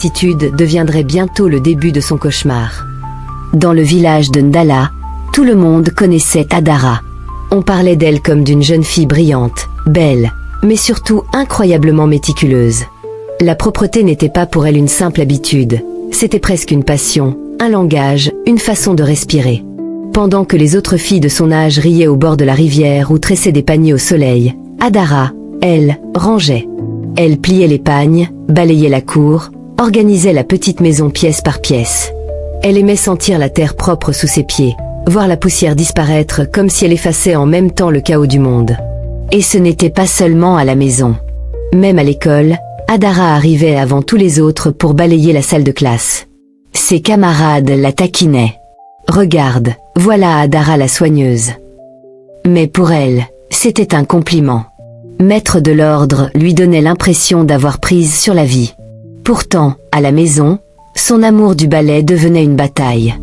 Attitude deviendrait bientôt le début de son cauchemar. Dans le village de Ndala, tout le monde connaissait Adara. On parlait d'elle comme d'une jeune fille brillante, belle, mais surtout incroyablement méticuleuse. La propreté n'était pas pour elle une simple habitude, c'était presque une passion, un langage, une façon de respirer. Pendant que les autres filles de son âge riaient au bord de la rivière ou tressaient des paniers au soleil, Adara, elle, rangeait. Elle pliait les pagnes, balayait la cour, organisait la petite maison pièce par pièce. Elle aimait sentir la terre propre sous ses pieds, voir la poussière disparaître comme si elle effaçait en même temps le chaos du monde. Et ce n'était pas seulement à la maison. Même à l'école, Adara arrivait avant tous les autres pour balayer la salle de classe. Ses camarades la taquinaient. « Regarde, voilà Adara la soigneuse. » Mais pour elle, c'était un compliment. Mettre de l'ordre lui donnait l'impression d'avoir prise sur la vie. Pourtant, à la maison, son amour du ballet devenait une bataille.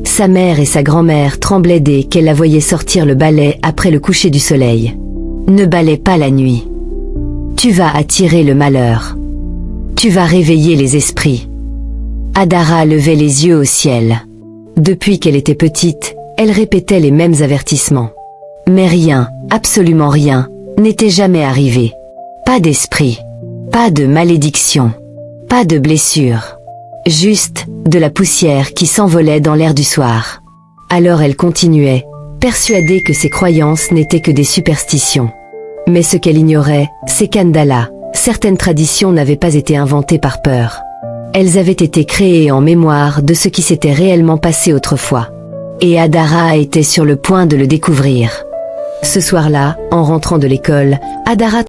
Sa mère et sa grand-mère tremblaient dès qu'elle la voyait sortir le balai après le coucher du soleil. Ne balaie pas la nuit. Tu vas attirer le malheur. Tu vas réveiller les esprits. Adara levait les yeux au ciel. Depuis qu'elle était petite, elle répétait les mêmes avertissements. Mais rien, absolument rien, n'était jamais arrivé. Pas d'esprit, pas de malédiction, pas de blessure. Juste de la poussière qui s'envolait dans l'air du soir. Alors elle continuait, persuadée que ses croyances n'étaient que des superstitions. Mais ce qu'elle ignorait, c'est qu'Ndala, certaines traditions n'avaient pas été inventées par peur. Elles avaient été créées en mémoire de ce qui s'était réellement passé autrefois. Et Adara était sur le point de le découvrir. Ce soir-là, en rentrant de l'école, Adara